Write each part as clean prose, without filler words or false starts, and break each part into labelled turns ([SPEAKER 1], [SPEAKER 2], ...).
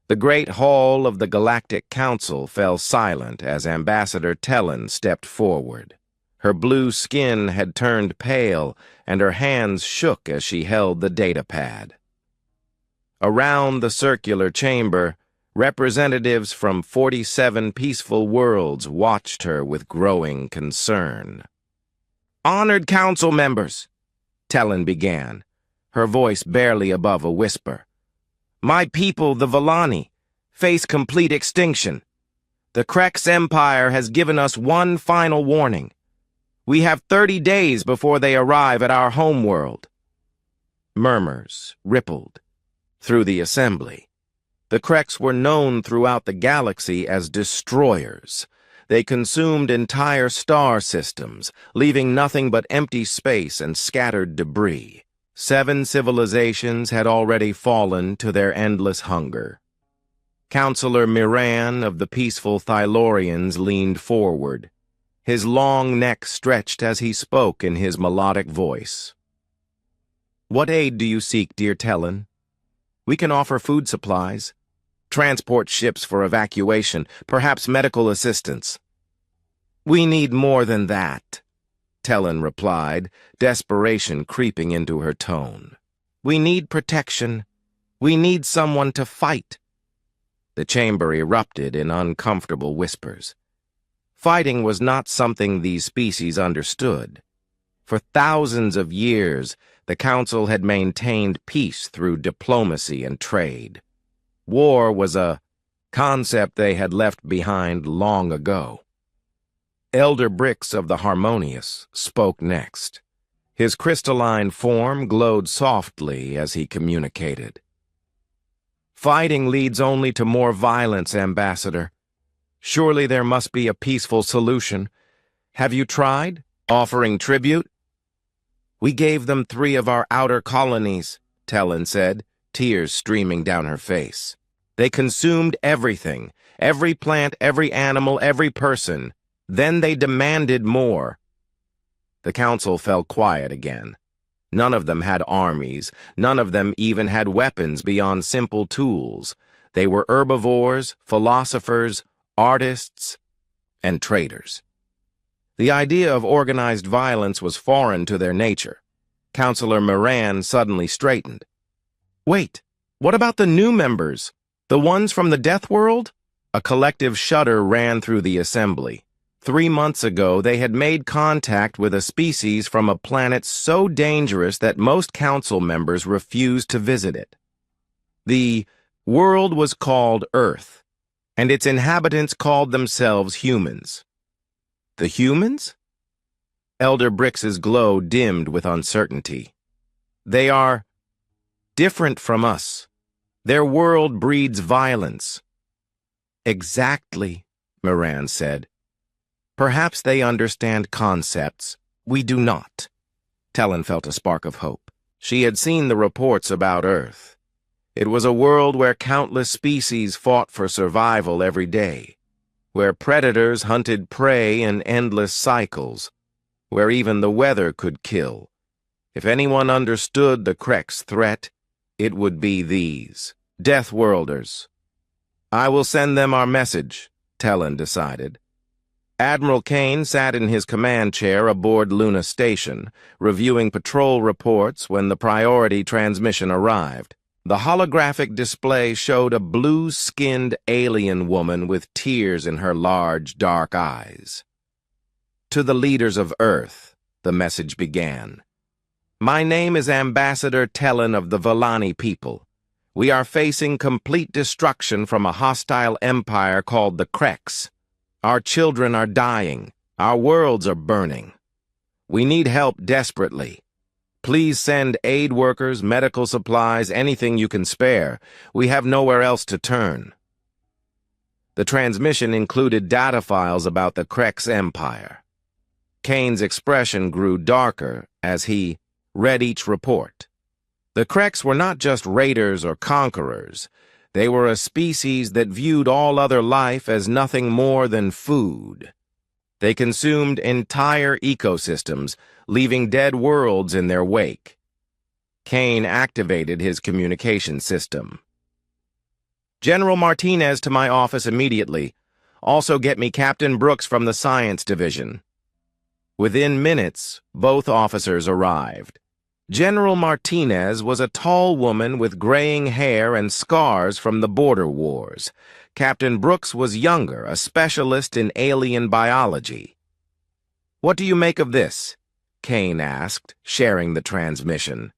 [SPEAKER 1] The great hall of the Galactic Council fell silent as Ambassador Tellen stepped forward. Her blue skin had turned pale, and her hands shook as she held the datapad. Around the circular chamber, representatives from 47 peaceful worlds watched her with growing concern. "Honored council members," Tellen began, her voice barely above a whisper. "My people, the Vallani, face complete extinction. The Krex Empire has given us one final warning. We have 30 days before they arrive at our homeworld." Murmurs rippled through the assembly. The Krex were known throughout the galaxy as destroyers. They consumed entire star systems, leaving nothing but empty space and scattered debris. 7 civilizations had already fallen to their endless hunger. Counselor Miran of the peaceful Thylorians leaned forward, his long neck stretched as he spoke in his melodic voice. "What aid do you seek, dear Tellen? We can offer food supplies, transport ships for evacuation, perhaps medical assistance." "We need more than that," Tellen replied, desperation creeping into her tone. "We need protection. We need someone to fight." The chamber erupted in uncomfortable whispers. Fighting was not something these species understood. For thousands of years, the Council had maintained peace through diplomacy and trade. War was a concept they had left behind long ago. Elder Brix of the Harmonious spoke next. His crystalline form glowed softly as he communicated. "Fighting leads only to more violence, Ambassador. Surely there must be a peaceful solution. Have you tried offering tribute?" "We gave them 3 of our outer colonies," Tellen said, tears streaming down her face. "They consumed everything, every plant, every animal, every person. Then they demanded more." The council fell quiet again. None of them had armies. None of them even had weapons beyond simple tools. They were herbivores, philosophers, artists, and traders. The idea of organized violence was foreign to their nature. Counselor Moran suddenly straightened. "Wait, what about the new members? The ones from the Deathworld?" A collective shudder ran through the assembly. 3 months ago, they had made contact with a species from a planet so dangerous that most council members refused to visit it. The world was called Earth, and its inhabitants called themselves humans. The humans? Elder Brix's glow dimmed with uncertainty. "They are different from us. Their world breeds violence." "Exactly," Moran said. "Perhaps they understand concepts. We do not." Tellen felt a spark of hope. She had seen the reports about Earth. It was a world where countless species fought for survival every day, where predators hunted prey in endless cycles, where even the weather could kill. If anyone understood the Krex threat, it would be these Deathworlders. "I will send them our message," Tellen decided. Admiral Kane sat in his command chair aboard Luna Station, reviewing patrol reports when the priority transmission arrived. The holographic display showed a blue-skinned alien woman with tears in her large, dark eyes. "To the leaders of Earth," the message began. "My name is Ambassador Tellen of the Vallani people. We are facing complete destruction from a hostile empire called the Krex. Our children are dying. Our worlds are burning. We need help desperately. Please send aid workers, medical supplies, anything you can spare. We have nowhere else to turn." The transmission included data files about the Krex Empire. Kane's expression grew darker as he read each report. The Krex were not just raiders or conquerors. They were a species that viewed all other life as nothing more than food. They consumed entire ecosystems, leaving dead worlds in their wake. Kane activated his communication system. General Martinez to my office immediately. Also get me Captain Brooks from the Science Division. Within minutes, both officers arrived. General Martinez was a tall woman with graying hair and scars from the border wars. Captain Brooks was younger, a specialist in alien biology. "What do you make of this?" Kane asked, sharing the transmission.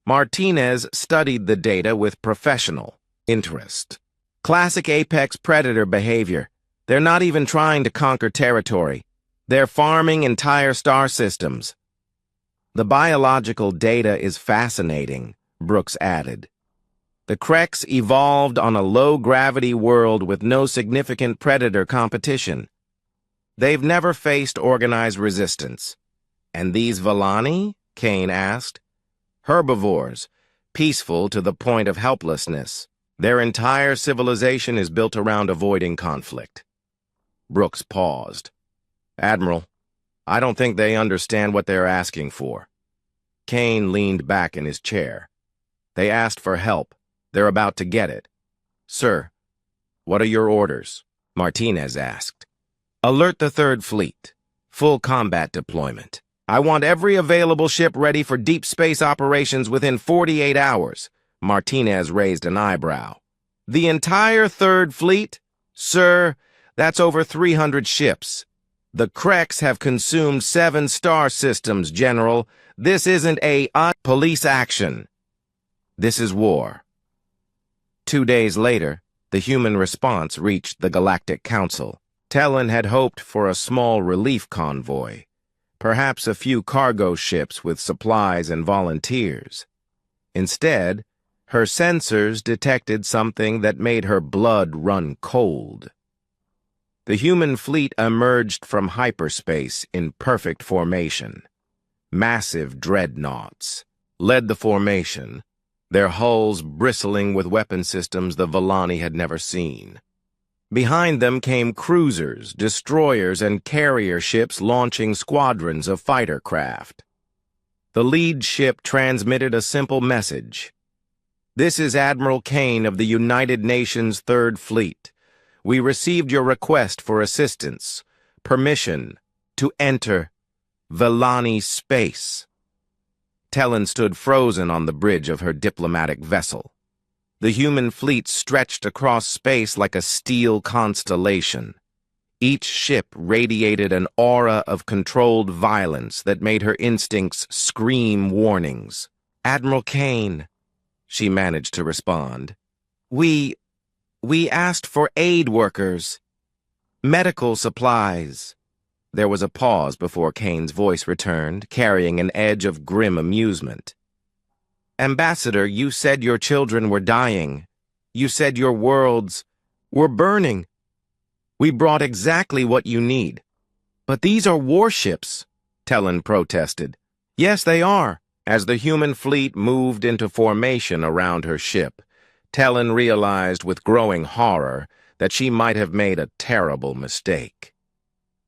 [SPEAKER 1] Martinez studied the data with professional interest. "Classic apex predator behavior. They're not even trying to conquer territory. They're farming entire star systems." "The biological data is fascinating," Brooks added. "The Kreks evolved on a low-gravity world with no significant predator competition. They've never faced organized resistance." "And these Vellani?" Kane asked. "Herbivores, peaceful to the point of helplessness. Their entire civilization is built around avoiding conflict." Brooks paused. "Admiral, I don't think they understand what they're asking for." Kane leaned back in his chair. "They asked for help. They're about to get it." "Sir, what are your orders?" Martinez asked. "Alert the Third Fleet. Full combat deployment. I want every available ship ready for deep space operations within 48 hours. Martinez raised an eyebrow. "The entire Third Fleet? Sir, that's over 300 ships. The Kreks have consumed 7 star systems, General. This isn't a police action. This is war." 2 days later, the human response reached the Galactic Council. Tellen had hoped for a small relief convoy, perhaps a few cargo ships with supplies and volunteers. Instead, her sensors detected something that made her blood run cold. The human fleet emerged from hyperspace in perfect formation. Massive dreadnoughts led the formation, their hulls bristling with weapon systems the Vellani had never seen. Behind them came cruisers, destroyers, and carrier ships launching squadrons of fighter craft. The lead ship transmitted a simple message. "This is Admiral Kane of the United Nations Third Fleet. We received your request for assistance, permission to enter Vellani space." Tellen stood frozen on the bridge of her diplomatic vessel. The human fleet stretched across space like a steel constellation. Each ship radiated an aura of controlled violence that made her instincts scream warnings. "Admiral Kane," she managed to respond. We asked for aid workers. Medical supplies." There was a pause before Kane's voice returned, carrying an edge of grim amusement. "Ambassador, you said your children were dying. You said your worlds were burning. We brought exactly what you need." "But these are warships," Tellen protested. "Yes, they are." As the human fleet moved into formation around her ship, Tellen realized with growing horror that she might have made a terrible mistake.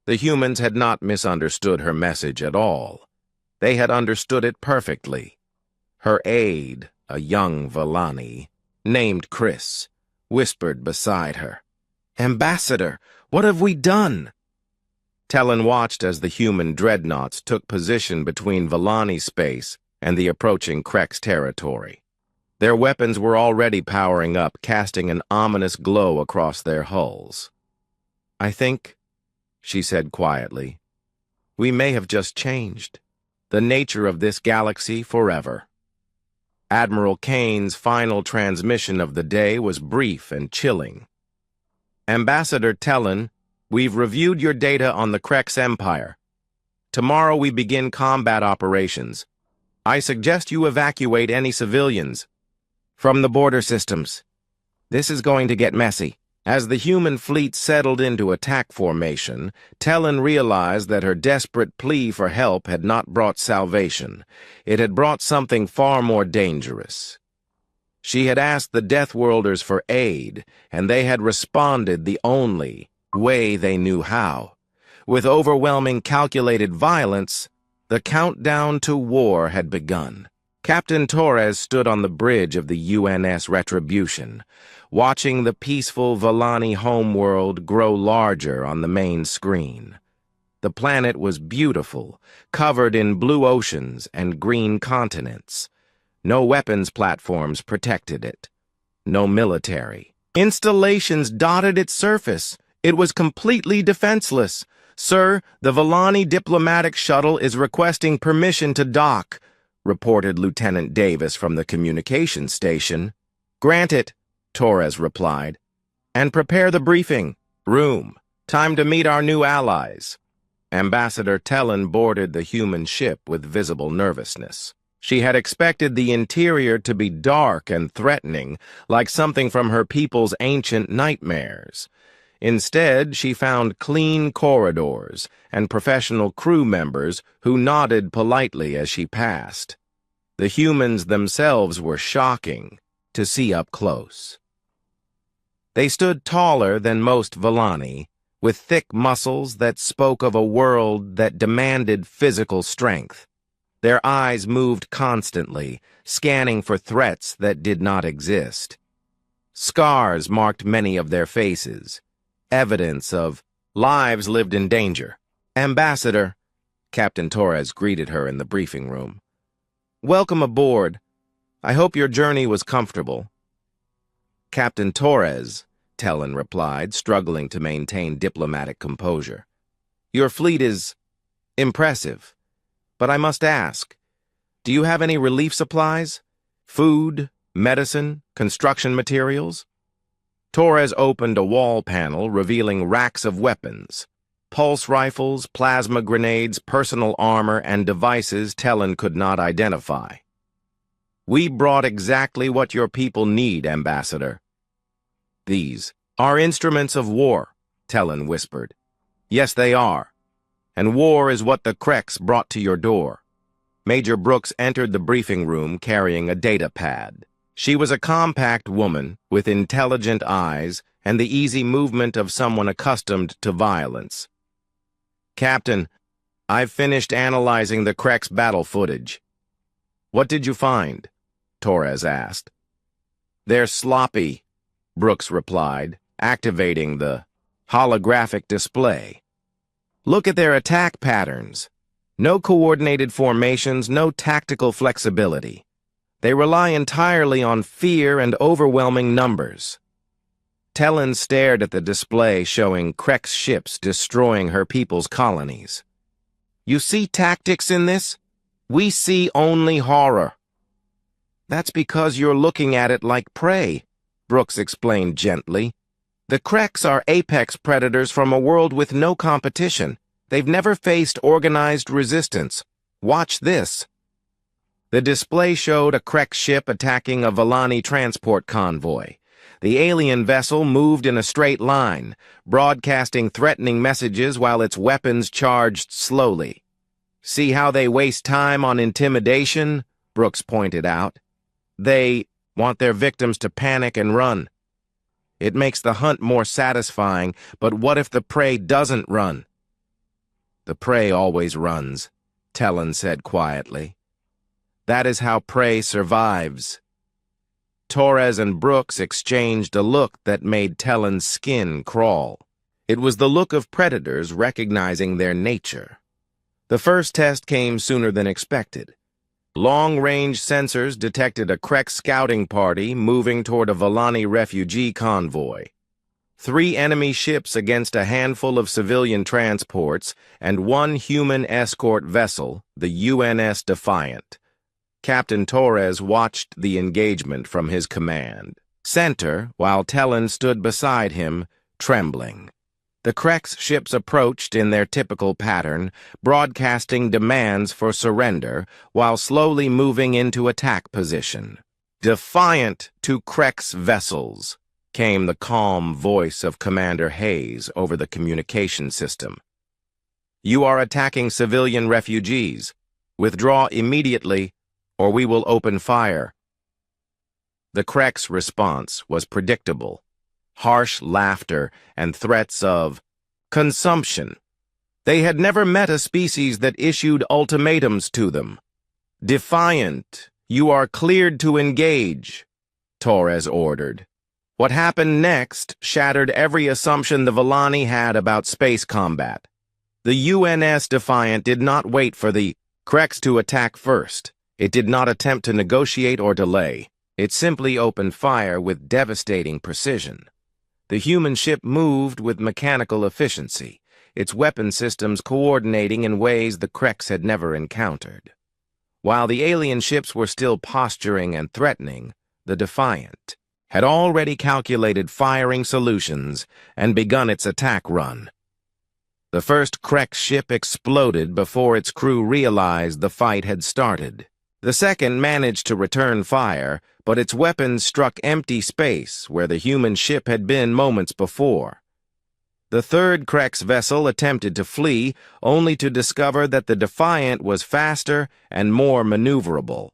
[SPEAKER 1] The humans had not misunderstood her message at all. They had understood it perfectly. Her aide, a young Vellani, named Chris, whispered beside her, "Ambassador, what have we done?" Tellen watched as the human dreadnoughts took position between Vellani space and the approaching Kreks territory. Their weapons were already powering up, casting an ominous glow across their hulls. "I think," she said quietly, "we may have just changed the nature of this galaxy forever." Admiral Kane's final transmission of the day was brief and chilling. "Ambassador Tellen, we've reviewed your data on the Kreks Empire. Tomorrow we begin combat operations. I suggest you evacuate any civilians from the border systems. This is going to get messy." As the human fleet settled into attack formation, Tellen realized that her desperate plea for help had not brought salvation. It had brought something far more dangerous. She had asked the Deathworlders for aid, and they had responded the only way they knew how. With overwhelming calculated violence, the countdown to war had begun. Captain Torres stood on the bridge of the UNS Retribution, watching the peaceful Volani homeworld grow larger on the main screen. The planet was beautiful, covered in blue oceans and green continents. No weapons platforms protected it. No military. Installations dotted its surface. It was completely defenseless. "Sir, the Volani diplomatic shuttle is requesting permission to dock," reported Lieutenant Davis from the communications station. "Grant it," Torres replied. "And prepare the briefing room. Time to meet our new allies." Ambassador Tellin boarded the human ship with visible nervousness. She had expected the interior to be dark and threatening, like something from her people's ancient nightmares. Instead, she found clean corridors and professional crew members who nodded politely as she passed. The humans themselves were shocking to see up close. They stood taller than most Volani, with thick muscles that spoke of a world that demanded physical strength. Their eyes moved constantly, scanning for threats that did not exist. Scars marked many of their faces, evidence of lives lived in danger. "Ambassador," Captain Torres greeted her in the briefing room. "Welcome aboard. I hope your journey was comfortable." "Captain Torres," Tellin replied, struggling to maintain diplomatic composure, "your fleet is impressive. But I must ask, do you have any relief supplies? Food, medicine, construction materials?" Torres opened a wall panel revealing racks of weapons. Pulse rifles, plasma grenades, personal armor, and devices Tellin could not identify. "We brought exactly what your people need, Ambassador." "These are instruments of war," Tellin whispered. "Yes, they are. And war is what the Krex brought to your door." Major Brooks entered the briefing room carrying a data pad. She was a compact woman with intelligent eyes and the easy movement of someone accustomed to violence. "Captain, I've finished analyzing the Krex battle footage." "What did you find?" Torres asked. "They're sloppy," Brooks replied, activating the holographic display. "Look at their attack patterns. No coordinated formations, no tactical flexibility. They rely entirely on fear and overwhelming numbers." Tellin stared at the display showing Krex ships destroying her people's colonies. "You see tactics in this? We see only horror." "That's because you're looking at it like prey," Brooks explained gently. "The Krex are apex predators from a world with no competition. They've never faced organized resistance. Watch this." The display showed a Krex ship attacking a Volani transport convoy. The alien vessel moved in a straight line, broadcasting threatening messages while its weapons charged slowly. "See how they waste time on intimidation?" Brooks pointed out. "They want their victims to panic and run. It makes the hunt more satisfying, but what if the prey doesn't run?" "The prey always runs," Tellin said quietly. "That is how prey survives." Torres and Brooks exchanged a look that made Tellin's skin crawl. It was the look of predators recognizing their nature. The first test came sooner than expected. Long-range sensors detected a Krex scouting party moving toward a Volani refugee convoy. 3 enemy ships against a handful of civilian transports and 1 human escort vessel, the UNS Defiant. Captain Torres watched the engagement from his command center while Tellin stood beside him, trembling. The Krex ships approached in their typical pattern, broadcasting demands for surrender while slowly moving into attack position. "Defiant to Krex vessels," came the calm voice of Commander Hayes over the communication system. "You are attacking civilian refugees. Withdraw immediately, or we will open fire." The Krex response was predictable. Harsh laughter and threats of consumption. They had never met a species that issued ultimatums to them. "Defiant, "You are cleared to engage," Torres ordered. What happened next shattered every assumption the Volani had about space combat. The UNS Defiant did not wait for the Krex to attack first. It did not attempt to negotiate or delay. It simply opened fire with devastating precision. The human ship moved with mechanical efficiency, its weapon systems coordinating in ways the Krex had never encountered. While the alien ships were still posturing and threatening, the Defiant had already calculated firing solutions and begun its attack run. The first Krex ship exploded before its crew realized the fight had started. The second managed to return fire, but its weapons struck empty space where the human ship had been moments before. The third Krex vessel attempted to flee, only to discover that the Defiant was faster and more maneuverable.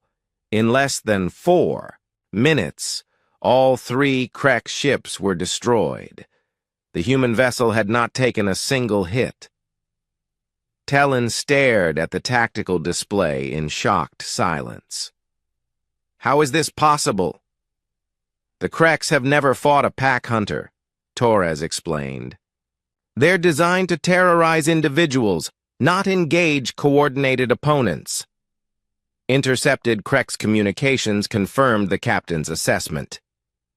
[SPEAKER 1] In less than 4 minutes, all 3 Krex ships were destroyed. The human vessel had not taken a single hit. Talon stared at the tactical display in shocked silence. "How is this possible?" "The Krex have never fought a pack hunter," Torres explained. "They're designed to terrorize individuals, not engage coordinated opponents." Intercepted Krex communications confirmed the captain's assessment.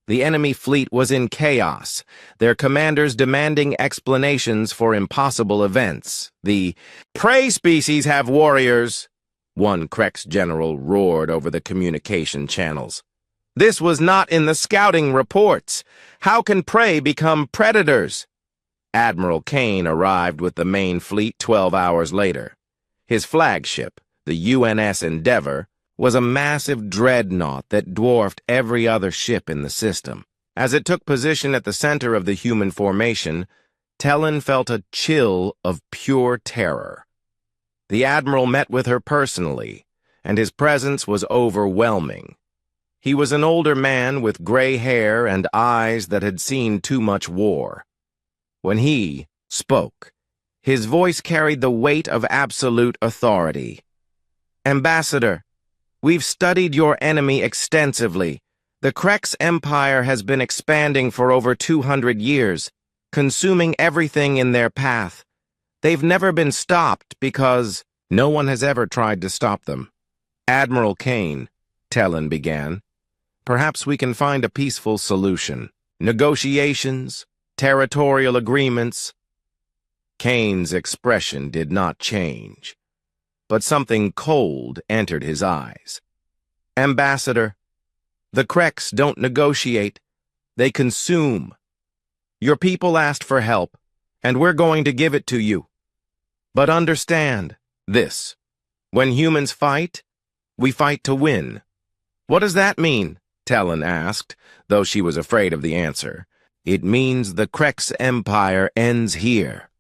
[SPEAKER 1] The enemy fleet was in chaos, their commanders demanding explanations for impossible events. "The prey species have warriors," one Krex general roared over the communication channels. "This was not in the scouting reports. How can prey become predators?" Admiral Kane arrived with the main fleet 12 hours later. His flagship, the UNS Endeavor, was a massive dreadnought that dwarfed every other ship in the system. As it took position at the center of the human formation, Talon felt a chill of pure terror. The Admiral met with her personally, and his presence was overwhelming. He was an older man with gray hair and eyes that had seen too much war. When he spoke, his voice carried the weight of absolute authority. "Ambassador, we've studied your enemy extensively. The Krex Empire has been expanding for over 200 years, consuming everything in their path. They've never been stopped because no one has ever tried to stop them." "Admiral Kane," Talon began, "perhaps we can find a peaceful solution. Negotiations, territorial agreements." Kane's expression did not change, but something cold entered his eyes. "Ambassador, the Krex don't negotiate. They consume. Your people asked for help, and we're going to give it to you. But understand this. When humans fight, we fight to win." "What does that mean?" Talon asked, though she was afraid of the answer. "It means the Krex Empire ends here."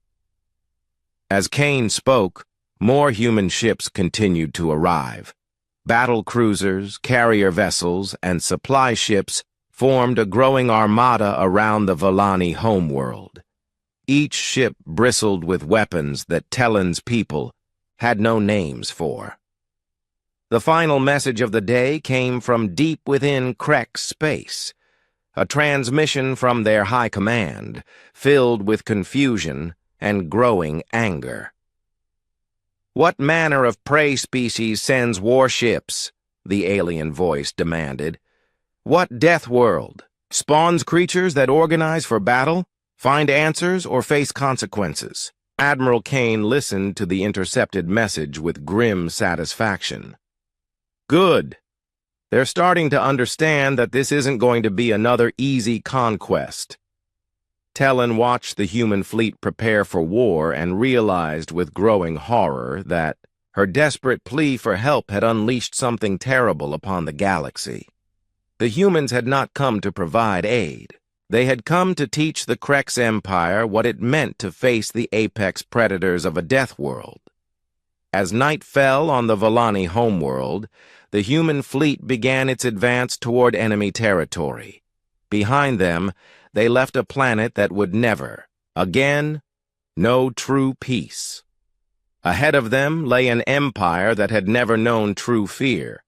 [SPEAKER 1] As Kane spoke, more human ships continued to arrive. Battle cruisers, carrier vessels, and supply ships formed a growing armada around the Volani homeworld. Each ship bristled with weapons that Talon's people had no names for. The final message of the day came from deep within Krex space, a transmission from their high command, filled with confusion and growing anger. "What manner of prey species sends warships?" the alien voice demanded. "What death world spawns creatures that organize for battle, find answers, or face consequences?" Admiral Kane listened to the intercepted message with grim satisfaction. "Good. They're starting to understand that this isn't going to be another easy conquest." Talon watched the human fleet prepare for war and realized with growing horror that her desperate plea for help had unleashed something terrible upon the galaxy. The humans had not come to provide aid. They had come to teach the Krex Empire what it meant to face the apex predators of a death world. As night fell on the Volani homeworld, the human fleet began its advance toward enemy territory. Behind them, they left a planet that would never, again, know true peace. Ahead of them lay an empire that had never known true fear.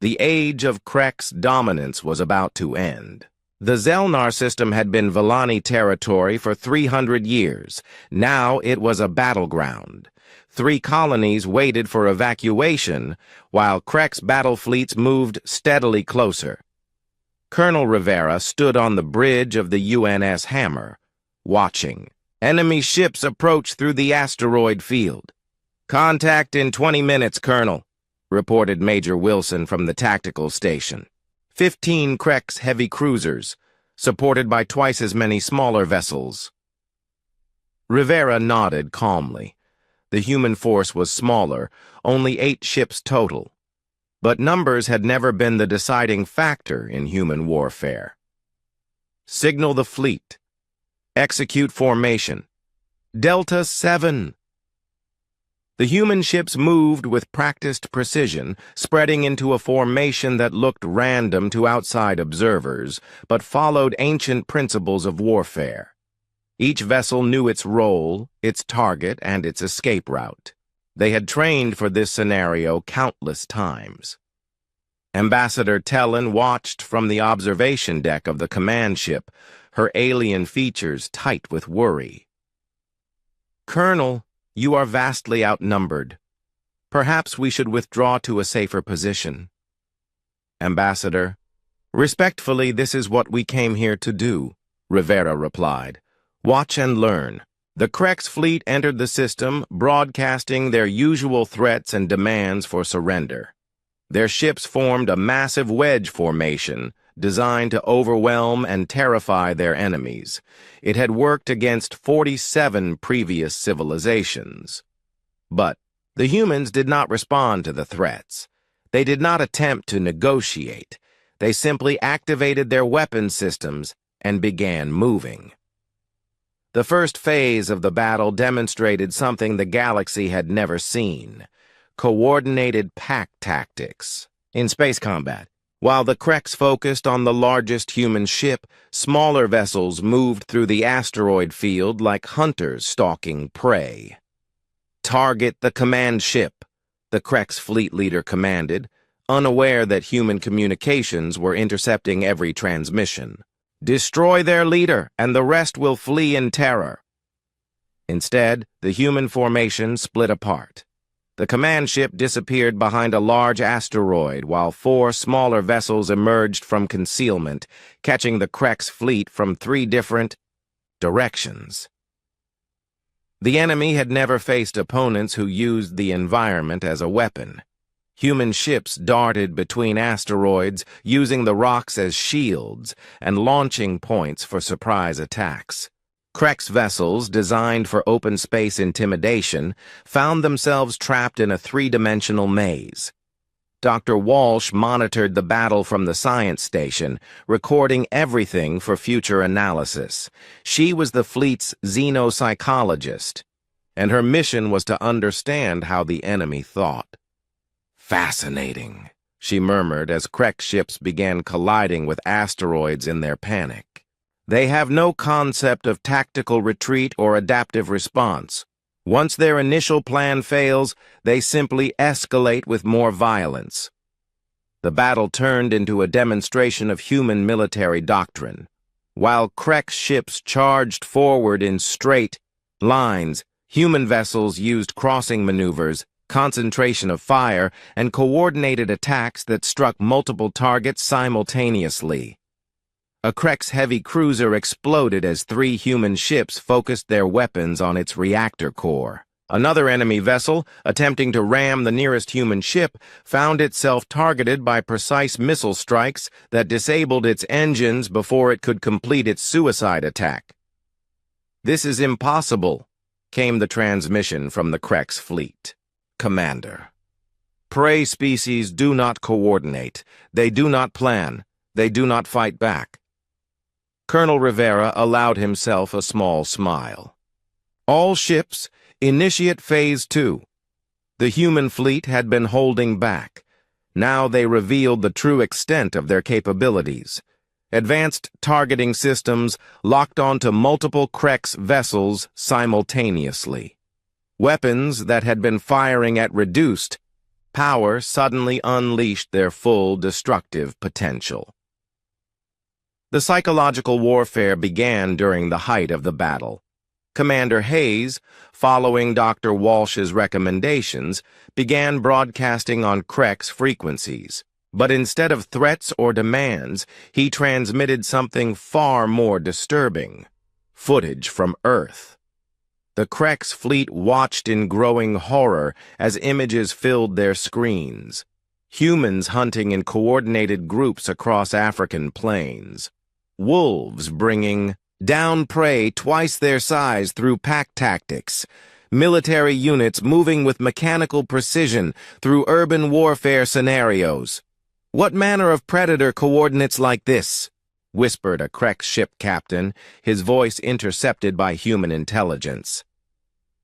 [SPEAKER 1] The age of Krek's dominance was about to end. The Zelnar system had been Villani territory for 300 years. Now it was a battleground. 3 colonies waited for evacuation, while Krek's battle fleets moved steadily closer. Colonel Rivera stood on the bridge of the UNS Hammer, watching. Enemy ships approached through the asteroid field. "Contact in 20 minutes, Colonel," reported Major Wilson from the tactical station. 15 Krek's heavy cruisers, supported by twice as many smaller vessels. Rivera nodded calmly. The human force was smaller, only 8 ships total. But numbers had never been the deciding factor in human warfare. "Signal the fleet. Execute formation. Delta 7. The human ships moved with practiced precision, spreading into a formation that looked random to outside observers, but followed ancient principles of warfare. Each vessel knew its role, its target, and its escape route. They had trained for this scenario countless times. Ambassador Tellin watched from the observation deck of the command ship, her alien features tight with worry. "Colonel, you are vastly outnumbered. Perhaps we should withdraw to a safer position." "Ambassador, respectfully, this is what we came here to do," Rivera replied. "Watch and learn." The Krek's fleet entered the system, broadcasting their usual threats and demands for surrender. Their ships formed a massive wedge formation, designed to overwhelm and terrify their enemies. It had worked against 47 previous civilizations. But the humans did not respond to the threats. They did not attempt to negotiate. They simply activated their weapon systems and began moving. The first phase of the battle demonstrated something the galaxy had never seen: coordinated pack tactics. In space combat, while the Kreks focused on the largest human ship, smaller vessels moved through the asteroid field like hunters stalking prey. "Target the command ship," the Krek's fleet leader commanded, unaware that human communications were intercepting every transmission. "Destroy their leader, and the rest will flee in terror." Instead, the human formation split apart. The command ship disappeared behind a large asteroid, while 4 smaller vessels emerged from concealment, catching the Krek's fleet from 3 different directions. The enemy had never faced opponents who used the environment as a weapon. Human ships darted between asteroids, using the rocks as shields and launching points for surprise attacks. Krek's vessels, designed for open space intimidation, found themselves trapped in a 3-dimensional maze. Dr. Walsh monitored the battle from the science station, recording everything for future analysis. She was the fleet's xenopsychologist, and her mission was to understand how the enemy thought. "Fascinating," she murmured as Krek ships began colliding with asteroids in their panic. "They have no concept of tactical retreat or adaptive response. Once their initial plan fails, they simply escalate with more violence." The battle turned into a demonstration of human military doctrine. While Krek ships charged forward in straight lines, human vessels used crossing maneuvers, concentration of fire, and coordinated attacks that struck multiple targets simultaneously. A Krek's heavy cruiser exploded as 3 human ships focused their weapons on its reactor core. Another enemy vessel, attempting to ram the nearest human ship, found itself targeted by precise missile strikes that disabled its engines before it could complete its suicide attack. "This is impossible," came the transmission from the Krek's fleet. "Commander, prey species do not coordinate. They do not plan. They do not fight back." Colonel Rivera allowed himself a small smile. "All ships, initiate Phase 2. The human fleet had been holding back. Now they revealed the true extent of their capabilities. Advanced targeting systems locked onto multiple Krek's vessels simultaneously. Weapons that had been firing at reduced power suddenly unleashed their full destructive potential. The psychological warfare began during the height of the battle. Commander Hayes, following Dr. Walsh's recommendations, began broadcasting on Krek's frequencies. But instead of threats or demands, he transmitted something far more disturbing: footage from Earth. The Krek's fleet watched in growing horror as images filled their screens. Humans hunting in coordinated groups across African plains. Wolves bringing down prey twice their size through pack tactics. Military units moving with mechanical precision through urban warfare scenarios. "What manner of predator coordinates like this?" whispered a Krek ship captain, his voice intercepted by human intelligence.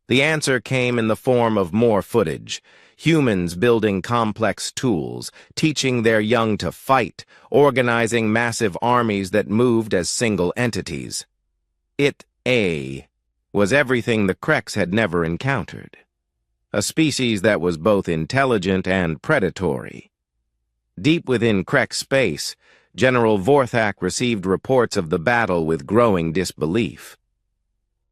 [SPEAKER 1] The answer came in the form of more footage. Humans building complex tools, teaching their young to fight, organizing massive armies that moved as single entities. It was everything the Kreks had never encountered. A species that was both intelligent and predatory. Deep within Krek space, General Vorthak received reports of the battle with growing disbelief.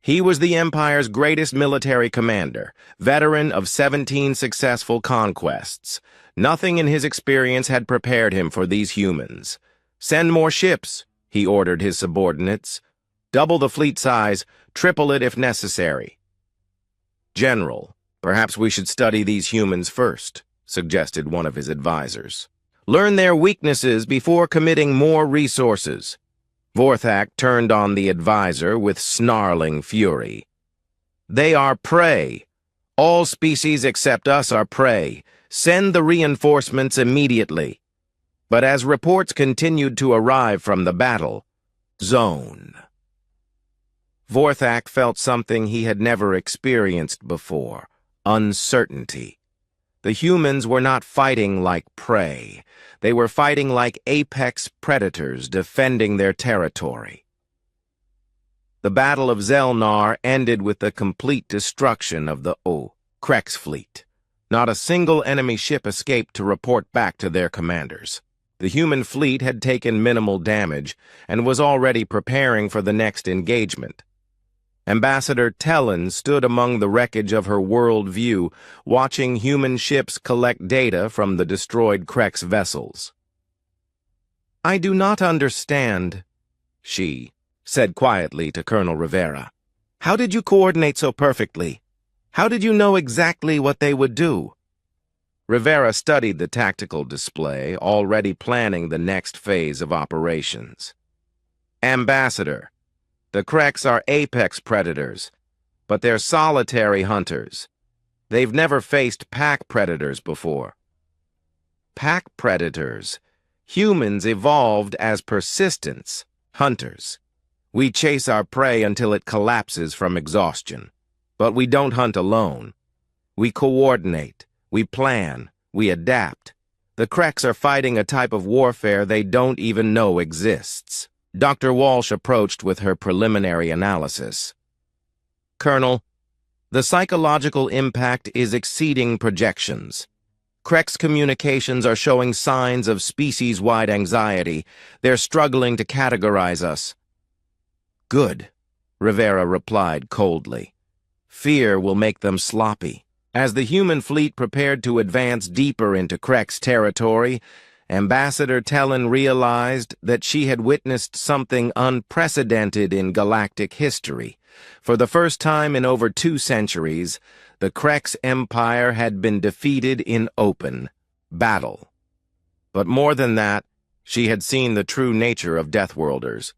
[SPEAKER 1] He was the Empire's greatest military commander, veteran of 17 successful conquests. Nothing in his experience had prepared him for these humans. "Send more ships," he ordered his subordinates. "Double the fleet size, triple it if necessary." "General, perhaps we should study these humans first," suggested one of his advisors. "Learn their weaknesses before committing more resources." Vorthak turned on the advisor with snarling fury. "They are prey. All species except us are prey. Send the reinforcements immediately." But as reports continued to arrive from the battle zone, Vorthak felt something he had never experienced before: uncertainty. The humans were not fighting like prey. They were fighting like apex predators defending their territory. The Battle of Zelnar ended with the complete destruction of the Krek's fleet. Not a single enemy ship escaped to report back to their commanders. The human fleet had taken minimal damage and was already preparing for the next engagement. Ambassador Tellen stood among the wreckage of her world view, watching human ships collect data from the destroyed Krek's vessels. "I do not understand," she said quietly to Colonel Rivera. "How did you coordinate so perfectly? How did you know exactly what they would do?" Rivera studied the tactical display, already planning the next phase of operations. "Ambassador, the Kreks are apex predators, but they're solitary hunters. They've never faced pack predators before." Pack predators. Humans evolved as persistence, hunters. We chase our prey until it collapses from exhaustion. But we don't hunt alone. We coordinate, we plan, we adapt. The Kreks are fighting a type of warfare they don't even know exists. Dr. Walsh approached with her preliminary analysis. "Colonel, the psychological impact is exceeding projections. Krek's communications are showing signs of species-wide anxiety. They're struggling to categorize us." "Good," Rivera replied coldly. "Fear will make them sloppy." As the human fleet prepared to advance deeper into Krek's territory, Ambassador Tellen realized that she had witnessed something unprecedented in galactic history. For the first time in over 2 centuries, the Krek's empire had been defeated in open battle. But more than that, she had seen the true nature of Deathworlders.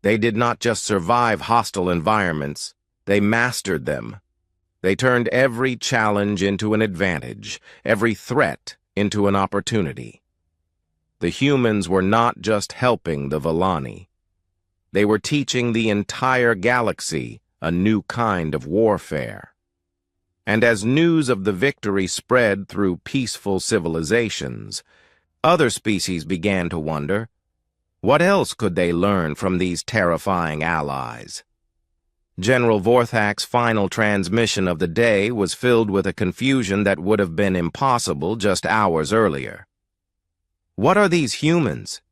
[SPEAKER 1] They did not just survive hostile environments, they mastered them. They turned every challenge into an advantage, every threat into an opportunity. The humans were not just helping the Villani. They were teaching the entire galaxy a new kind of warfare. And as news of the victory spread through peaceful civilizations, other species began to wonder, what else could they learn from these terrifying allies? General Vorthak's final transmission of the day was filled with a confusion that would have been impossible just hours earlier. What are these humans?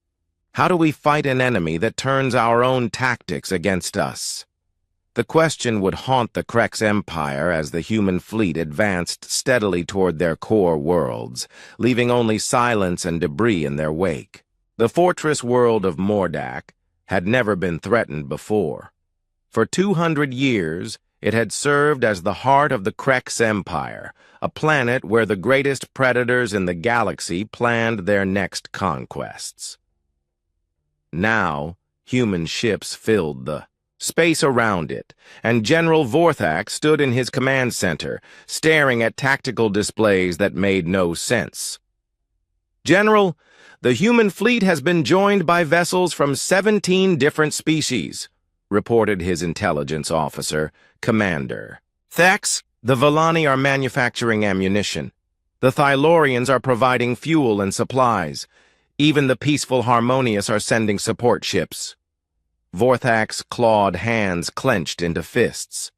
[SPEAKER 1] How do we fight an enemy that turns our own tactics against us? The question would haunt the Krex Empire as the human fleet advanced steadily toward their core worlds, leaving only silence and debris in their wake. The fortress world of Mordak had never been threatened before. For 200 years, it had served as the heart of the Krex Empire, a planet where the greatest predators in the galaxy planned their next conquests. Now, human ships filled the space around it, and General Vorthak stood in his command center, staring at tactical displays that made no sense. "General, the human fleet has been joined by vessels from 17 different species," reported his intelligence officer, Commander. "Thex, the Vellani are manufacturing ammunition. The Thylorians are providing fuel and supplies. Even the peaceful Harmonious are sending support ships." Vorthak's clawed hands clenched into fists.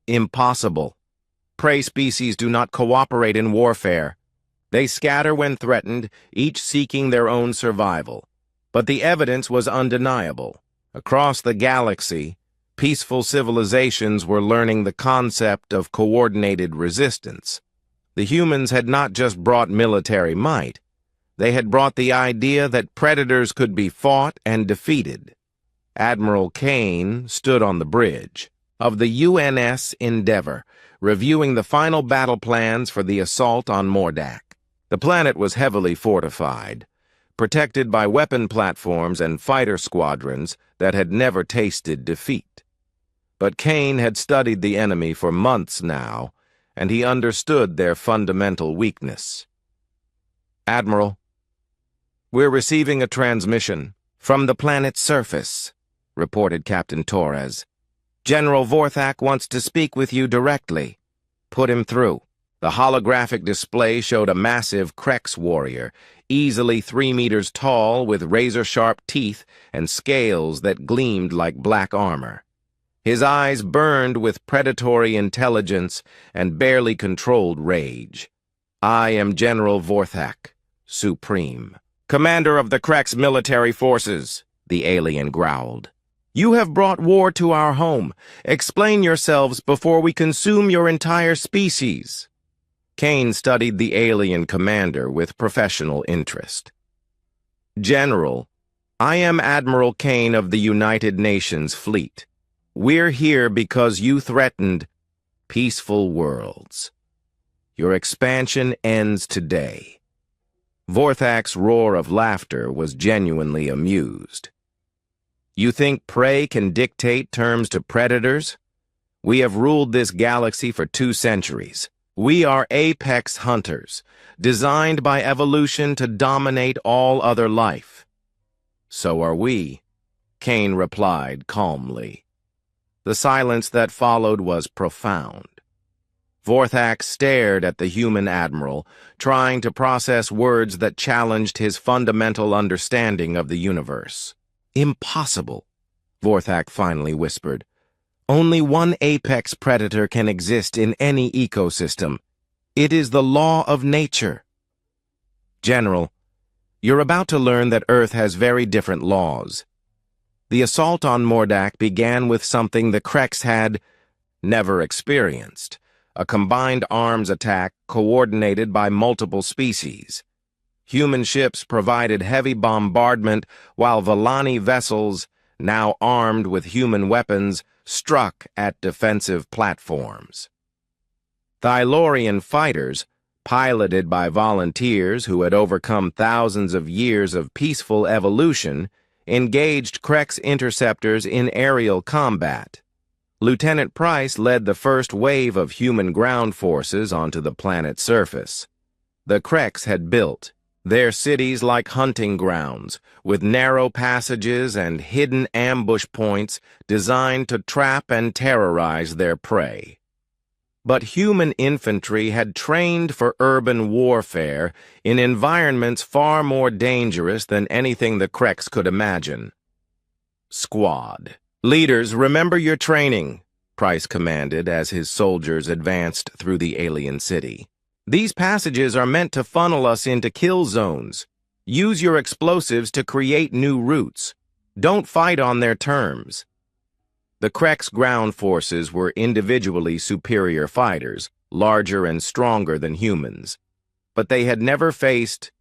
[SPEAKER 1] "Impossible. Prey species do not cooperate in warfare. They scatter when threatened, each seeking their own survival. But the evidence was undeniable. Across the galaxy, peaceful civilizations were learning the concept of coordinated resistance. The humans had not just brought military might. They had brought the idea that predators could be fought and defeated. Admiral Kane stood on the bridge of the UNS Endeavor, reviewing the final battle plans for the assault on Mordak. The planet was heavily fortified, protected by weapon platforms and fighter squadrons that had never tasted defeat. But Kane had studied the enemy for months now, and he understood their fundamental weakness. "Admiral, we're receiving a transmission from the planet's surface," reported Captain Torres. "General Vorthak wants to speak with you directly. Put him through." The holographic display showed a massive Krex warrior, easily 3 meters tall, with razor-sharp teeth and scales that gleamed like black armor. His eyes burned with predatory intelligence and barely controlled rage. "I am General Vorthak, Supreme, Commander of the Krex military forces," the alien growled. "You have brought war to our home. Explain yourselves before we consume your entire species." Kane studied the alien commander with professional interest. "General, I am Admiral Kane of the United Nations Fleet. We're here because you threatened peaceful worlds. Your expansion ends today." Vorthak's roar of laughter was genuinely amused. "You think prey can dictate terms to predators? We have ruled this galaxy for 2 centuries. We are apex hunters, designed by evolution to dominate all other life." "So are we," Kane replied calmly. The silence that followed was profound. Vorthak stared at the human admiral, trying to process words that challenged his fundamental understanding of the universe. "Impossible," Vorthak finally whispered. "Only one apex predator can exist in any ecosystem. It is the law of nature." "General, you're about to learn that Earth has very different laws. The assault on Mordak began with something the Krex had never experienced, a combined arms attack coordinated by multiple species. Human ships provided heavy bombardment, while Vellani vessels, now armed with human weapons, struck at defensive platforms. Thylorian fighters, piloted by volunteers who had overcome thousands of years of peaceful evolution, engaged Krex interceptors in aerial combat. Lieutenant Price led the first wave of human ground forces onto the planet's surface. The Krex had built their cities like hunting grounds, with narrow passages and hidden ambush points designed to trap and terrorize their prey. But human infantry had trained for urban warfare in environments far more dangerous than anything the Krex could imagine. "Squad leaders, remember your training. Price commanded as his soldiers advanced through the alien city. "These passages are meant to funnel us into kill zones. Use your explosives to create new routes. Don't fight on their terms." The Krek's ground forces were individually superior fighters, larger and stronger than humans. But they had never faced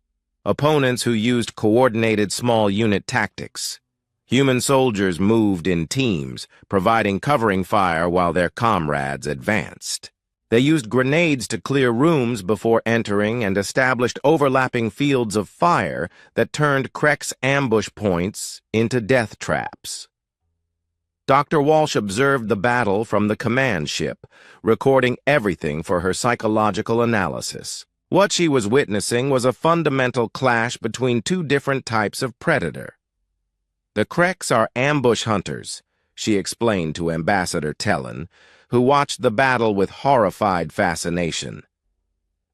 [SPEAKER 1] opponents who used coordinated small unit tactics. Human soldiers moved in teams, providing covering fire while their comrades advanced. They used grenades to clear rooms before entering and established overlapping fields of fire that turned Krek's ambush points into death traps. Dr. Walsh observed the battle from the command ship, recording everything for her psychological analysis. What she was witnessing was a fundamental clash between two different types of predator. "The Kreks are ambush hunters," she explained to Ambassador Tellin, who watched the battle with horrified fascination.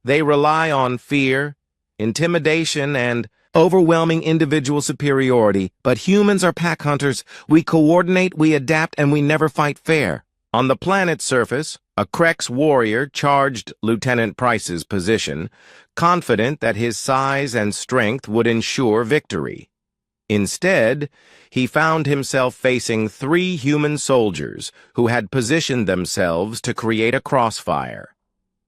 [SPEAKER 1] "They rely on fear, intimidation, and overwhelming individual superiority, but humans are pack hunters. We coordinate, we adapt, and we never fight fair." On the planet's surface, a Krek's warrior charged Lieutenant Price's position, confident that his size and strength would ensure victory. Instead, he found himself facing 3 human soldiers who had positioned themselves to create a crossfire.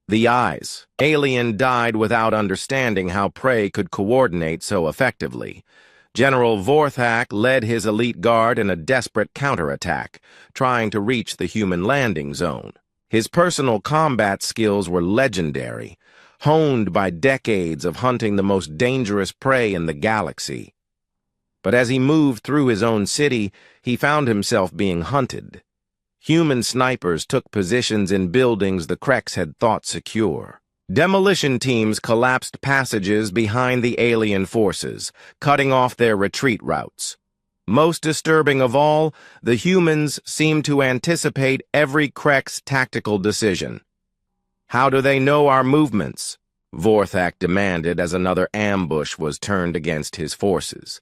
[SPEAKER 1] The eyes. Alien died without understanding how prey could coordinate so effectively. General Vorthak led his elite guard in a desperate counterattack, trying to reach the human landing zone. His personal combat skills were legendary, honed by decades of hunting the most dangerous prey in the galaxy. But as he moved through his own city, he found himself being hunted. Human snipers took positions in buildings the Kreks had thought secure. Demolition teams collapsed passages behind the alien forces, cutting off their retreat routes. Most disturbing of all, the humans seemed to anticipate every Krek's tactical decision. "How do they know our movements?" Vorthak demanded as another ambush was turned against his forces.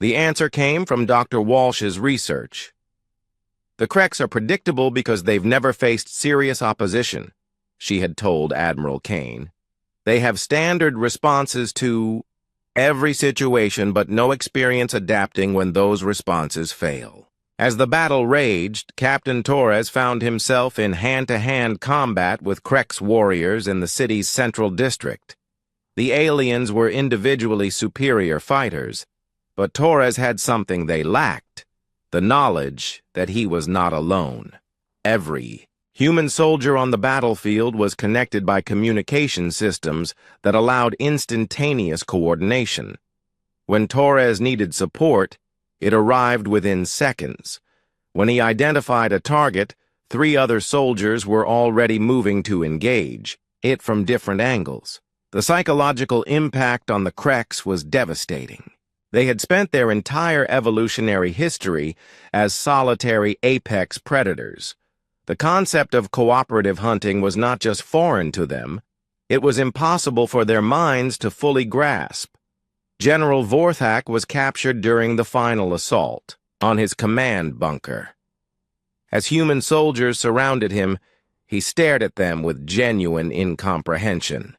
[SPEAKER 1] The answer came from Dr. Walsh's research. "The Kreks are predictable because they've never faced serious opposition," she had told Admiral Kane. "They have standard responses to every situation, but no experience adapting when those responses fail." As the battle raged, Captain Torres found himself in hand-to-hand combat with Krek's warriors in the city's central district. The aliens were individually superior fighters, but Torres had something they lacked: the knowledge that he was not alone. Every human soldier on the battlefield was connected by communication systems that allowed instantaneous coordination. When Torres needed support, it arrived within seconds. When he identified a target, 3 other soldiers were already moving to engage, it from different angles. The psychological impact on the Kreks was devastating. They had spent their entire evolutionary history as solitary apex predators. The concept of cooperative hunting was not just foreign to them, it was impossible for their minds to fully grasp. General Vorthak was captured during the final assault, on his command bunker. As human soldiers surrounded him, he stared at them with genuine incomprehension.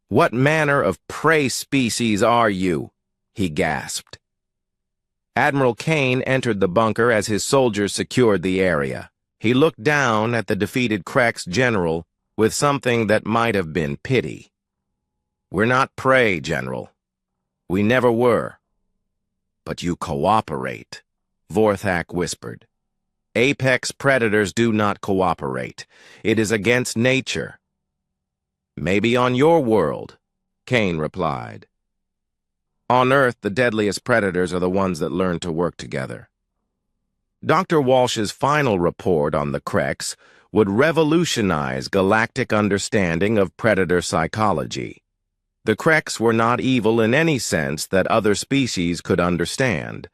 [SPEAKER 1] "What manner of prey species are you?" he gasped. Admiral Kane entered the bunker as his soldiers secured the area. He looked down at the defeated Krek's general with something that might have been pity. "We're not prey, General. We never were." "But you cooperate," Vorthak whispered. "Apex predators do not cooperate. It is against nature." "Maybe on your world," Kane replied. "On Earth, the deadliest predators are the ones that learn to work together." Dr. Walsh's final report on the Kreks would revolutionize galactic understanding of predator psychology. The Kreks were not evil in any sense that other species could understand.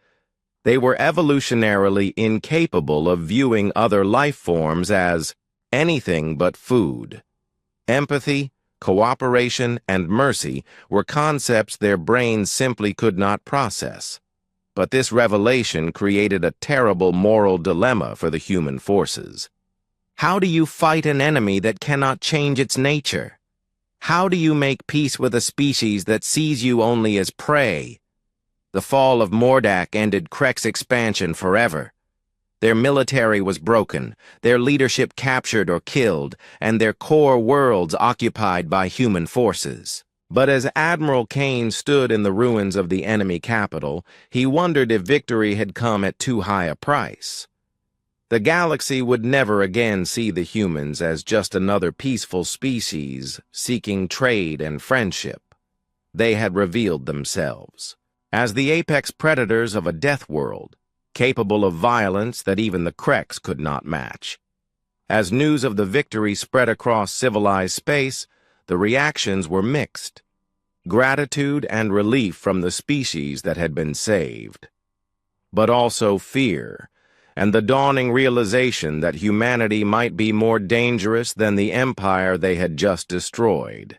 [SPEAKER 1] They were evolutionarily incapable of viewing other life forms as anything but food. Empathy, cooperation, and mercy were concepts their brains simply could not process. But this revelation created a terrible moral dilemma for the human forces. How do you fight an enemy that cannot change its nature? How do you make peace with a species that sees you only as prey? The fall of Mordak ended Krek's expansion forever. Their military was broken, their leadership captured or killed, and their core worlds occupied by human forces. But as Admiral Kane stood in the ruins of the enemy capital, he wondered if victory had come at too high a price. The galaxy would never again see the humans as just another peaceful species seeking trade and friendship. They had revealed themselves as the apex predators of a death world, capable of violence that even the Kreks could not match. As news of the victory spread across civilized space, the reactions were mixed. Gratitude and relief from the species that had been saved. But also fear, and the dawning realization that humanity might be more dangerous than the empire they had just destroyed.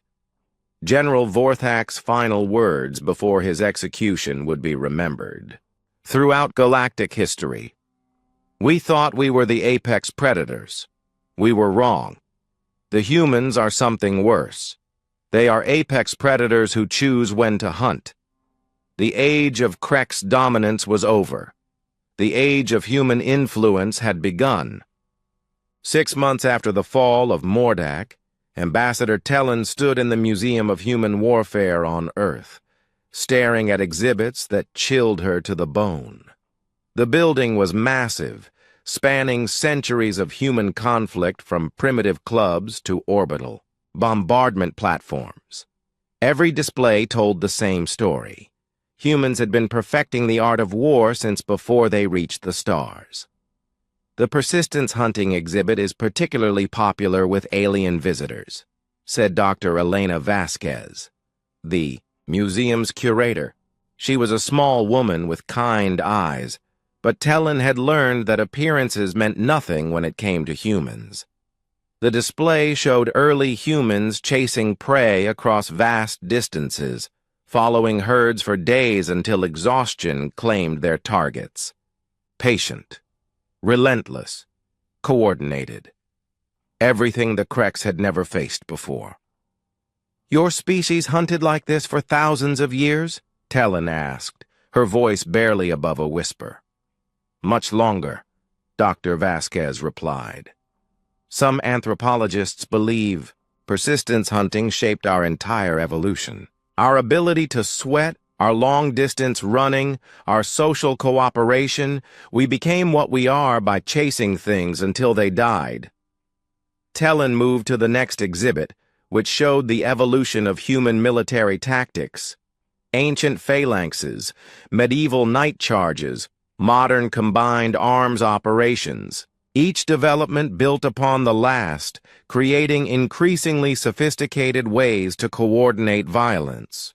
[SPEAKER 1] General Vorthak's final words before his execution would be remembered. Throughout galactic history, we thought we were the apex predators. We were wrong. The humans are something worse. They are apex predators who choose when to hunt. The age of Krek's dominance was over. The age of human influence had begun. 6 months after the fall of Mordak, Ambassador Tellen stood in the Museum of Human Warfare on Earth, staring at exhibits that chilled her to the bone. The building was massive, spanning centuries of human conflict from primitive clubs to orbital bombardment platforms. Every display told the same story. Humans had been perfecting the art of war since before they reached the stars. The persistence hunting exhibit is particularly popular with alien visitors, said Dr. Elena Vasquez, the museum's curator. She was a small woman with kind eyes, but Tellen had learned that appearances meant nothing when it came to humans. The display showed early humans chasing prey across vast distances, following herds for days until exhaustion claimed their targets. Patient, relentless, coordinated. Everything the Kreks had never faced before. "Your species hunted like this for thousands of years?" Tellen asked, her voice barely above a whisper. "Much longer," Dr. Vasquez replied. "Some anthropologists believe persistence hunting shaped our entire evolution. Our ability to sweat, our long-distance running, our social cooperation, we became what we are by chasing things until they died." Tellen moved to the next exhibit, which showed the evolution of human military tactics. Ancient phalanxes, medieval night charges, modern combined arms operations. Each development built upon the last, creating increasingly sophisticated ways to coordinate violence.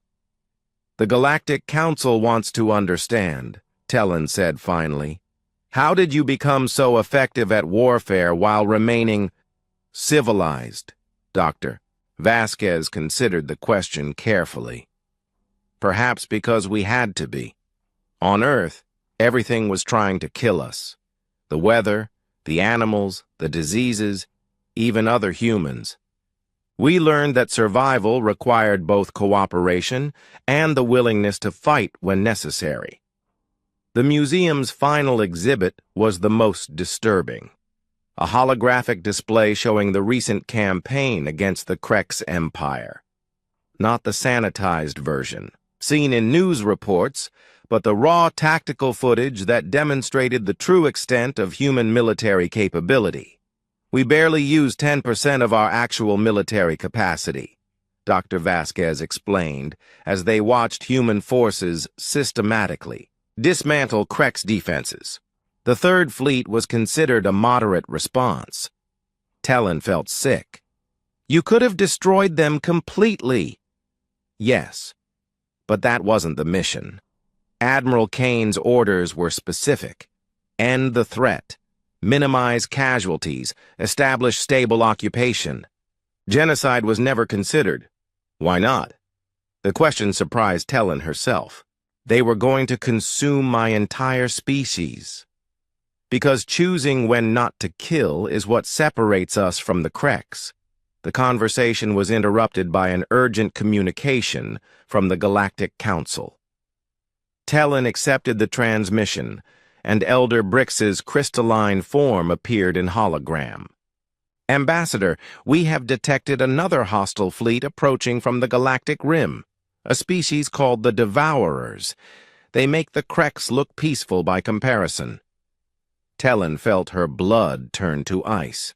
[SPEAKER 1] "The Galactic Council wants to understand," Tellen said finally. "How did you become so effective at warfare while remaining civilized?" Dr. Vasquez considered the question carefully. "Perhaps because we had to be. On Earth, everything was trying to kill us. The weather, the animals, the diseases, even other humans. We learned that survival required both cooperation and the willingness to fight when necessary." The museum's final exhibit was the most disturbing. A holographic display showing the recent campaign against the Kreks Empire. Not the sanitized version, seen in news reports, but the raw tactical footage that demonstrated the true extent of human military capability. "We barely use 10% of our actual military capacity," Dr. Vasquez explained as they watched human forces systematically dismantle Krek's defenses. The Third Fleet was considered a moderate response. Tellen felt sick. "You could have destroyed them completely." "Yes, but that wasn't the mission. Admiral Kane's orders were specific. End the threat. Minimize casualties. Establish stable occupation. Genocide was never considered." "Why not?" The question surprised Tellen herself. They were going to consume my entire species. Because choosing when not to kill is what separates us from the Kreks. The conversation was interrupted by an urgent communication from the Galactic Council. Tellin accepted the transmission, and Elder Brix's crystalline form appeared in hologram. Ambassador, we have detected another hostile fleet approaching from the galactic rim, a species called the Devourers. They make the Kreks look peaceful by comparison. Tellin felt her blood turn to ice.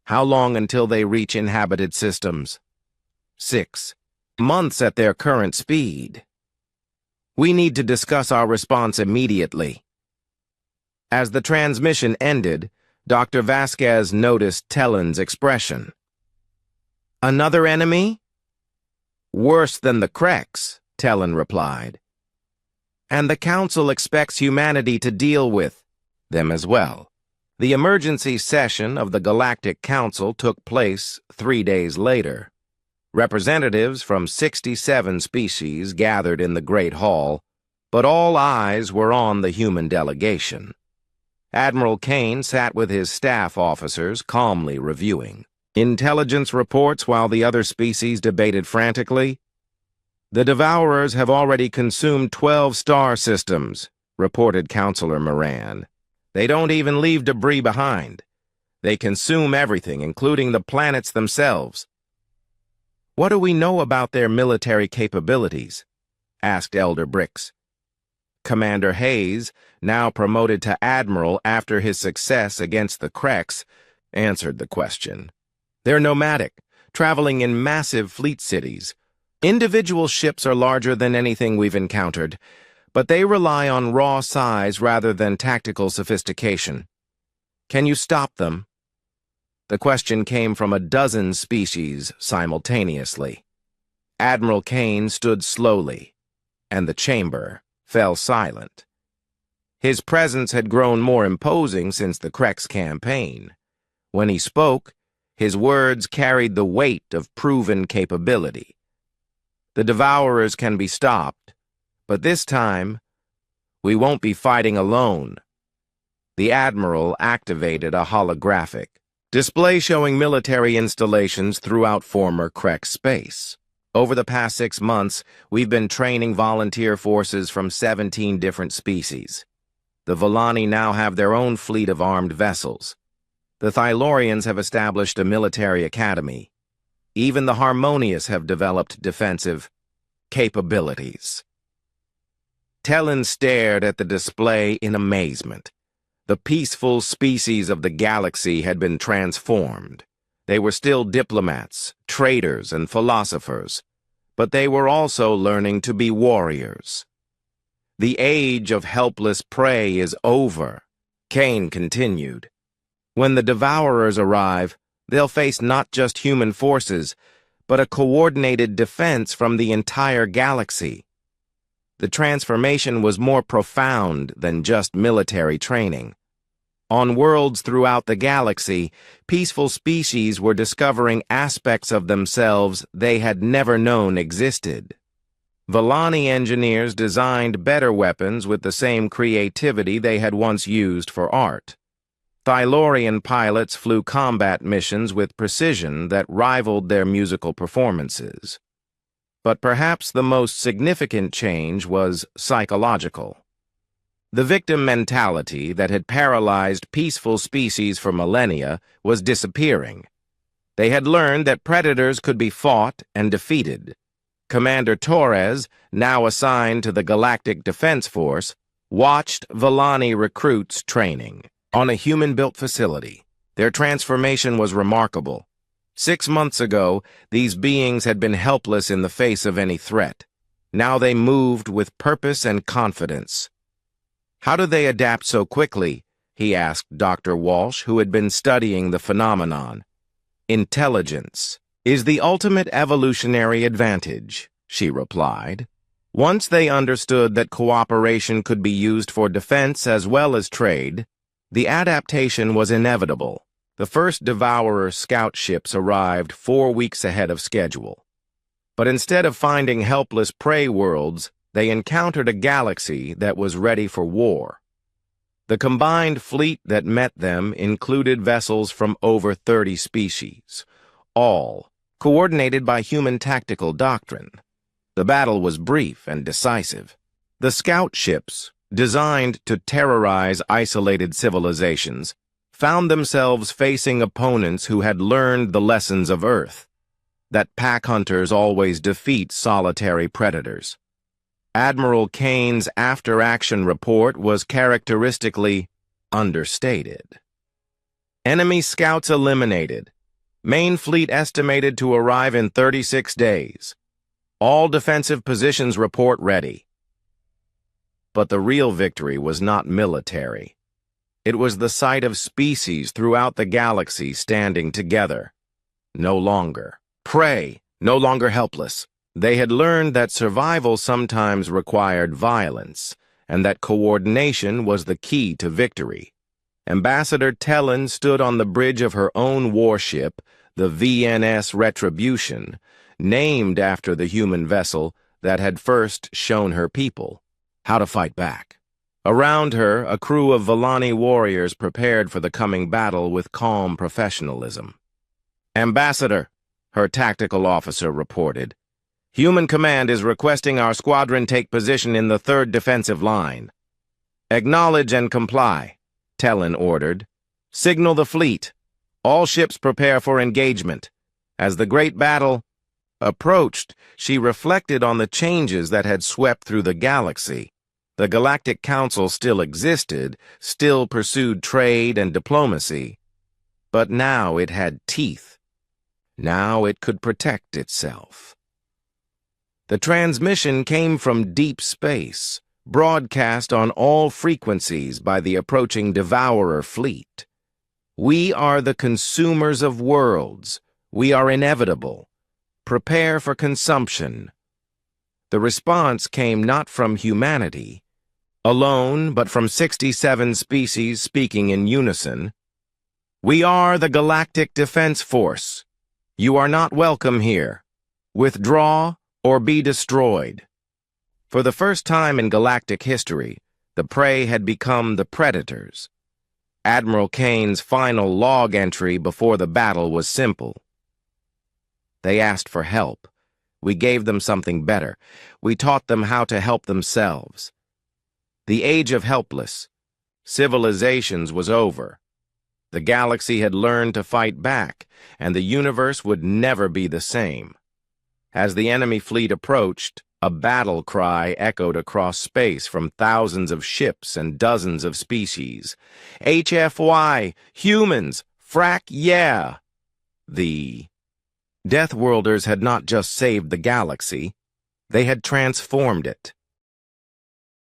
[SPEAKER 1] How long until they reach inhabited systems? 6 months at their current speed. We need to discuss our response immediately. As the transmission ended, Dr. Vasquez noticed Tellin's expression. Another enemy? Worse than the Kreks, Tellin replied. And the Council expects humanity to deal with them as well. The emergency session of the Galactic Council took place 3 days later. Representatives from 67 species gathered in the Great Hall, but all eyes were on the human delegation. Admiral Kane sat with his staff officers, calmly reviewing intelligence reports while the other species debated frantically. The Devourers have already consumed 12 star systems, reported Counselor Moran. They don't even leave debris behind. They consume everything, including the planets themselves. What do we know about their military capabilities? Asked Elder Brix. Commander Hayes, now promoted to Admiral after his success against the Kreks, answered the question. They're nomadic, traveling in massive fleet cities. Individual ships are larger than anything we've encountered, but they rely on raw size rather than tactical sophistication. Can you stop them? The question came from a dozen species simultaneously. Admiral Kane stood slowly, and the chamber fell silent. His presence had grown more imposing since the Kreks campaign. When he spoke, his words carried the weight of proven capability. The Devourers can be stopped, but this time, we won't be fighting alone. The Admiral activated a holographic display showing military installations throughout former Krek space. Over the past 6 months, we've been training volunteer forces from 17 different species. The Volani now have their own fleet of armed vessels. The Thylorians have established a military academy. Even the Harmonious have developed defensive capabilities. Tellin stared at the display in amazement. The peaceful species of the galaxy had been transformed. They were still diplomats, traders, and philosophers, but they were also learning to be warriors. The age of helpless prey is over, Kane continued. When the Devourers arrive, they'll face not just human forces, but a coordinated defense from the entire galaxy. The transformation was more profound than just military training. On worlds throughout the galaxy, peaceful species were discovering aspects of themselves they had never known existed. Volani engineers designed better weapons with the same creativity they had once used for art. Thylorian pilots flew combat missions with precision that rivaled their musical performances. But perhaps the most significant change was psychological. The victim mentality that had paralyzed peaceful species for millennia was disappearing. They had learned that predators could be fought and defeated. Commander Torres, now assigned to the Galactic Defense Force, watched Volani recruits training on a human-built facility. Their transformation was remarkable. 6 months ago, these beings had been helpless in the face of any threat. Now they moved with purpose and confidence. How do they adapt so quickly? He asked Dr. Walsh, who had been studying the phenomenon. Intelligence is the ultimate evolutionary advantage, she replied. Once they understood that cooperation could be used for defense as well as trade, the adaptation was inevitable. The first Devourer scout ships arrived 4 weeks ahead of schedule. But instead of finding helpless prey worlds, they encountered a galaxy that was ready for war. The combined fleet that met them included vessels from over 30 species, all coordinated by human tactical doctrine. The battle was brief and decisive. The scout ships, designed to terrorize isolated civilizations, found themselves facing opponents who had learned the lessons of Earth, that pack hunters always defeat solitary predators. Admiral Kane's after-action report was characteristically understated. Enemy scouts eliminated. Main fleet estimated to arrive in 36 days. All defensive positions report ready. But the real victory was not military. It was the sight of species throughout the galaxy standing together. No longer prey, no longer helpless. They had learned that survival sometimes required violence, and that coordination was the key to victory. Ambassador Tellen stood on the bridge of her own warship, the VNS Retribution, named after the human vessel that had first shown her people how to fight back. Around her, a crew of Villani warriors prepared for the coming battle with calm professionalism. "Ambassador," her tactical officer reported, "Human Command is requesting our squadron take position in the third defensive line." "Acknowledge and comply," Tellen ordered. "Signal the fleet. All ships prepare for engagement." As the great battle approached, she reflected on the changes that had swept through the galaxy. The Galactic Council still existed, still pursued trade and diplomacy. But now it had teeth. Now it could protect itself. The transmission came from deep space, broadcast on all frequencies by the approaching Devourer fleet. "We are the consumers of worlds. We are inevitable. Prepare for consumption." The response came not from humanity alone, but from 67 species speaking in unison. "We are the Galactic Defense Force. You are not welcome here. Withdraw or be destroyed." For the first time in galactic history, the prey had become the predators. Admiral Kane's final log entry before the battle was simple. They asked for help. We gave them something better. We taught them how to help themselves. The age of helpless civilizations was over. The galaxy had learned to fight back, and the universe would never be the same. As the enemy fleet approached, a battle cry echoed across space from thousands of ships and dozens of species. HFY, humans, frack yeah! The Deathworlders had not just saved the galaxy, they had transformed it.